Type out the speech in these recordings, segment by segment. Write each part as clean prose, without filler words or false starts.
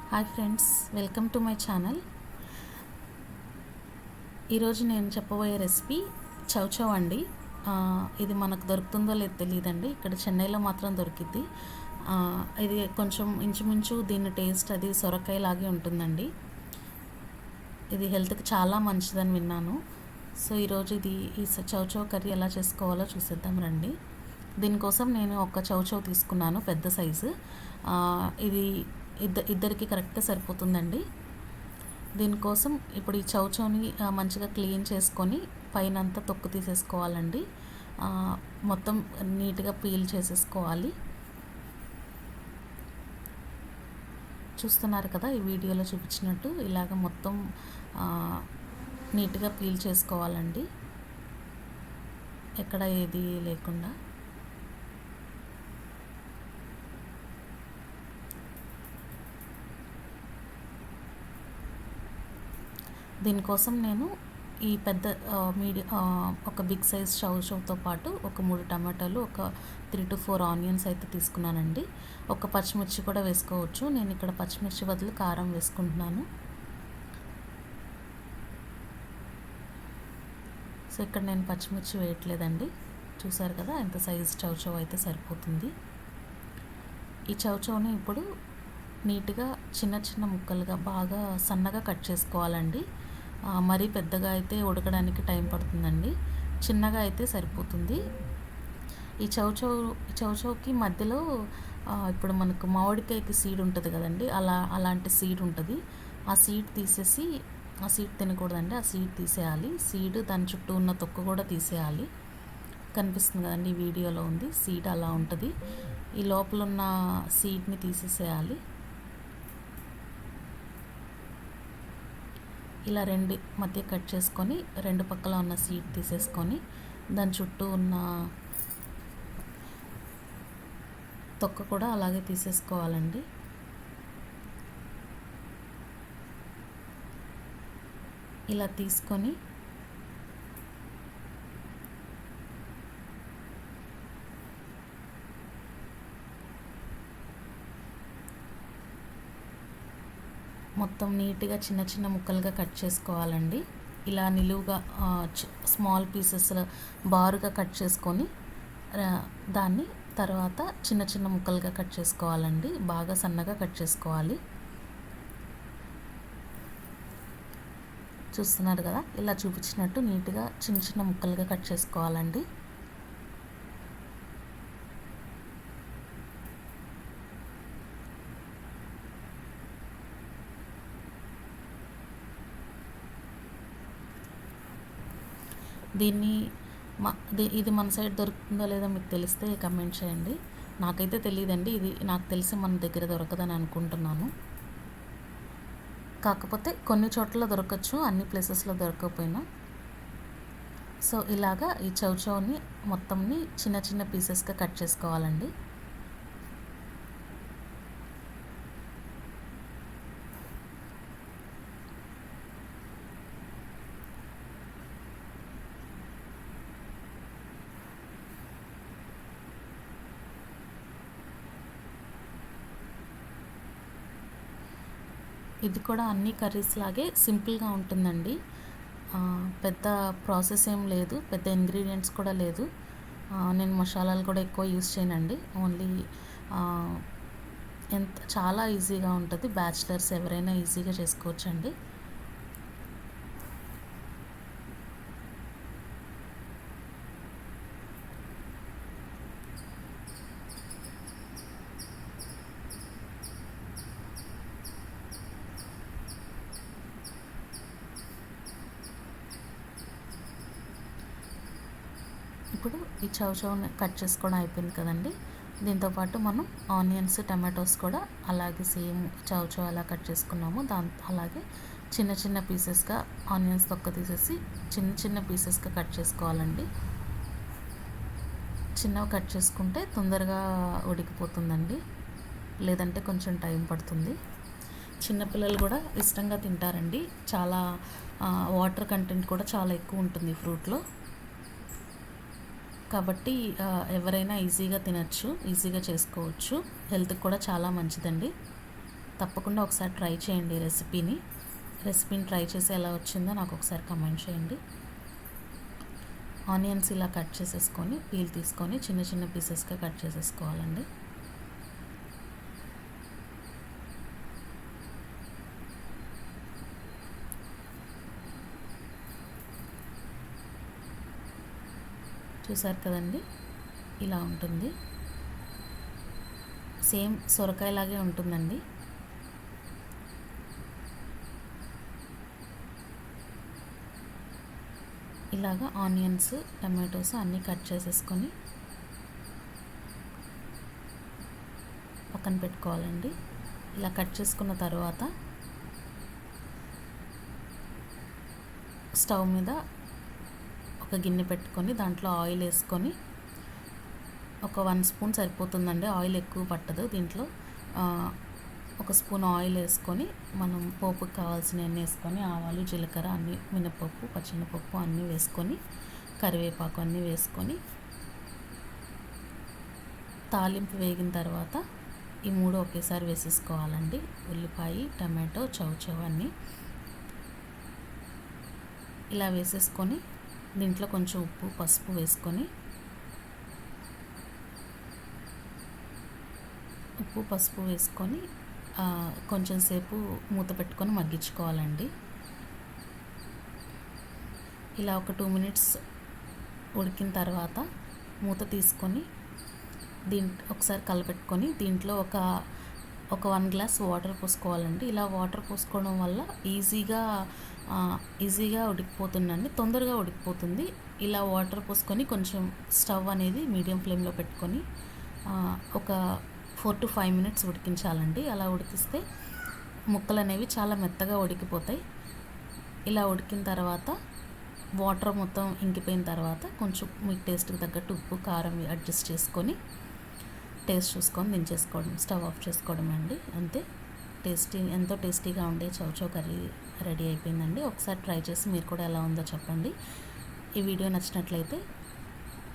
Hi friends, welcome to my channel. ఈరోజు నేను చెప్పబోయే రెసిపీ చౌచౌ అండి. ఇది మనకు దొరుకుతుందో లేదో తెలియదండి. ఇక్కడ చెన్నైలో మాత్రం దొరికిద్ది. ఇది కొంచెం ఇంచుమించు దీని టేస్ట్ అది సొరకాయ లాగే ఉంటుందండి. ఇది హెల్త్కి చాలా మంచిదని విన్నాను. సో ఈరోజు ఈ చౌచౌ కర్రీ ఎలా చేసుకోవాలో చూసేద్దాం రండి. దీనికోసం నేను ఒక చౌచౌ తీసుకున్నాను, పెద్ద సైజు. ఇది ఇద్దరికి కరెక్ట్గా సరిపోతుందండి. దీనికోసం ఇప్పుడు ఈ చౌచౌని మంచిగా క్లీన్ చేసుకొని పైన అంతా తొక్కు తీసేసుకోవాలండి. మొత్తం నీట్గా పీల్ చేసేసుకోవాలి. చూస్తున్నారు కదా, ఈ వీడియోలో చూపించినట్టు ఇలాగ మొత్తం నీట్గా పీల్ చేసుకోవాలండి, ఎక్కడ ఏది లేకుండా. దీనికోసం నేను ఈ పెద్ద ఒక బిగ్ సైజ్ చౌచౌతో పాటు ఒక 3 టమాటాలు, ఒక 3 to 4 ఆనియన్స్ అయితే తీసుకున్నానండి. ఒక పచ్చిమిర్చి కూడా వేసుకోవచ్చు. నేను ఇక్కడ పచ్చిమిర్చి బదులు కారం వేసుకుంటున్నాను. సో ఇక్కడ నేను పచ్చిమిర్చి వేయట్లేదండి. చూసారు కదా, ఎంత సైజ్ చౌచౌ అయితే సరిపోతుంది. ఈ చౌచౌని ఇప్పుడు నీట్గా చిన్న చిన్న ముక్కలుగా బాగా సన్నగా కట్ చేసుకోవాలండి. మరీ పెద్దగా అయితే ఉడకడానికి టైం పడుతుందండి, చిన్నగా అయితే సరిపోతుంది. ఈ చౌచౌకి మధ్యలో ఇప్పుడు మనకు మామిడికాయకి సీడ్ ఉంటుంది కదండి, అలాంటి సీడ్ ఉంటుంది. ఆ సీడ్ తీసేసి, ఆ సీడ్ తినకూడదండి, ఆ సీడ్ తీసేయాలి. సీడ్ దాని చుట్టూ ఉన్న తొక్కు కూడా తీసేయాలి. కనిపిస్తుంది కదండి, ఈ వీడియోలో ఉంది సీడ్ అలా ఉంటుంది. ఈ లోపల ఉన్న సీడ్ని తీసేసేయాలి. ఇలా రెండు మధ్య కట్ చేసుకొని, రెండు పక్కల ఉన్న సీడ్ తీసేసుకొని, దాని చుట్టూ ఉన్న తొక్క కూడా అలాగే తీసేసుకోవాలండి. ఇలా తీసుకొని మొత్తం నీట్గా చిన్న చిన్న ముక్కలుగా కట్ చేసుకోవాలండి. ఇలా నిలువుగా స్మాల్ పీసెస్ బారుగా కట్ చేసుకొని దాన్ని తర్వాత చిన్న చిన్న ముక్కలుగా కట్ చేసుకోవాలండి. బాగా సన్నగా కట్ చేసుకోవాలి. చూస్తున్నారు కదా, ఇలా చూపించినట్టు నీట్గా చిన్న చిన్న ముక్కలుగా కట్ చేసుకోవాలండి. ఇది మన సైడ్ దొరుకుతుందో లేదో మీకు తెలిస్తే కమెంట్ చేయండి. నాకైతే తెలియదండి, ఇది నాకు తెలిసి మన దగ్గర దొరకదని అనుకుంటున్నాను. కాకపోతే కొన్ని చోట్ల దొరకచ్చు, అన్ని ప్లేసెస్లో దొరకకపోయినా. సో ఇలాగా ఈ చౌచౌని మొత్తంని చిన్న చిన్న పీసెస్గా కట్ చేసుకోవాలండి. ఇది కూడా అన్ని కర్రీస్ లాగే సింపుల్గా ఉంటుందండి. పెద్ద ప్రాసెస్ ఏం లేదు, పెద్ద ఇంగ్రీడియంట్స్ కూడా లేదు. నేను మసాలాలు కూడా ఎక్కువ యూస్ చేయనండి. ఓన్లీ చాలా ఈజీగా ఉంటుంది. బ్యాచిలర్స్ ఎవరైనా ఈజీగా చేసుకోవచ్చండి. ఇప్పుడు ఈ చౌచౌని కట్ చేసుకోవడం అయిపోయింది కదండి. దీంతోపాటు మనం ఆనియన్స్, టమాటోస్ కూడా అలాగే సేమ్ చౌచౌ ఎలా కట్ చేసుకున్నామో అలాగే చిన్న చిన్న పీసెస్గా ఆనియన్స్ తొక్క తీసేసి చిన్న చిన్న పీసెస్గా కట్ చేసుకోవాలండి. చిన్నవి కట్ చేసుకుంటే తొందరగా ఉడికిపోతుందండి, లేదంటే కొంచెం టైం పడుతుంది. చిన్నపిల్లలు కూడా ఇష్టంగా తింటారండి. చాలా వాటర్ కంటెంట్ కూడా చాలా ఎక్కువ ఉంటుంది ఫ్రూట్లో. కాబట్టి ఎవరైనా ఈజీగా తినచ్చు, ఈజీగా చేసుకోవచ్చు. హెల్త్కి కూడా చాలా మంచిదండి. తప్పకుండా ఒకసారి ట్రై చేయండి రెసిపీని ట్రై చేసి ఎలా వచ్చిందో నాకు ఒకసారి కమెంట్ చేయండి. ఆనియన్స్ ఇలా కట్ చేసేసుకొని పీల్ తీసుకొని చిన్న చిన్న పీసెస్గా కట్ చేసేసుకోవాలండి. చూసారు కదండి, ఇలా ఉంటుంది. సేమ్ సొరకాయలాగే ఉంటుందండి. ఇలాగా ఆనియన్స్, టమాటోస్ అన్నీ కట్ చేసేసుకొని పక్కన పెట్టుకోవాలండి. ఇలా కట్ చేసుకున్న తర్వాత స్టవ్ మీద ఒక గిన్నె పెట్టుకొని దాంట్లో ఆయిల్ వేసుకొని, ఒక 1 స్పూన్ సరిపోతుందండి, ఆయిల్ ఎక్కువ పట్టదు దీంట్లో. 1 స్పూన్ ఆయిల్ వేసుకొని మనం పోపుకి కావాల్సినవన్నీ వేసుకొని, ఆవాలు, జీలకర్ర అన్నీ, మినపప్పు, పచ్చెనపప్పు అన్నీ వేసుకొని, కరివేపాకు అన్నీ వేసుకొని, తాలింపు వేగిన తర్వాత ఈ 3 ఒకేసారి వేసేసుకోవాలండి. ఉల్లిపాయ, టమాటో, చౌచౌ అన్నీ ఇలా వేసేసుకొని దీంట్లో కొంచెం ఉప్పు, పసుపు వేసుకొని కొంచెం సేపు మూత పెట్టుకొని మగ్గించుకోవాలండి. ఇలా ఒక 2 మినిట్స్ ఉడికిన తర్వాత మూత తీసుకొని ఒకసారి కలపెట్టుకొని దీంట్లో ఒక 1 గ్లాస్ వాటర్ పోసుకోవాలండి. ఇలా వాటర్ పోసుకోవడం వల్ల ఈజీగా ఉడికిపోతుందండి, తొందరగా ఉడికిపోతుంది. ఇలా వాటర్ పోసుకొని కొంచెం స్టవ్ అనేది మీడియం ఫ్లేమ్లో పెట్టుకొని ఒక 4 to 5 మినిట్స్ ఉడికించాలండి. అలా ఉడికిస్తే ముక్కలు అనేవి చాలా మెత్తగా ఉడికిపోతాయి. ఇలా ఉడికిన తర్వాత వాటర్ మొత్తం ఇంకిపోయిన తర్వాత కొంచెం మీ టేస్ట్కి తగ్గట్టు ఉప్పు, కారం అడ్జస్ట్ చేసుకొని టేస్ట్ చూసుకొని దించేసుకోవడం, స్టవ్ ఆఫ్ చేసుకోవడం అండి. అంతే, ఎంతో టేస్టీగా ఉండే చౌచౌ కర్రీ రెడీ అయిపోయిందండి. ఒకసారి ట్రై చేసి మీరు కూడా ఎలా ఉందో చెప్పండి. ఈ వీడియో నచ్చినట్లయితే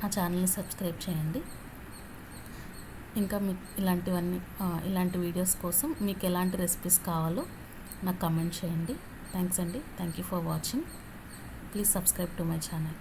నా ఛానల్ని సబ్స్క్రైబ్ చేయండి. ఇంకా మీకు ఇలాంటి వీడియోస్ కోసం మీకు ఎలాంటి రెసిపీస్ కావాలో నాకు కమెంట్ చేయండి. థ్యాంక్స్ అండి. Thank you for watching. Please subscribe to my channel.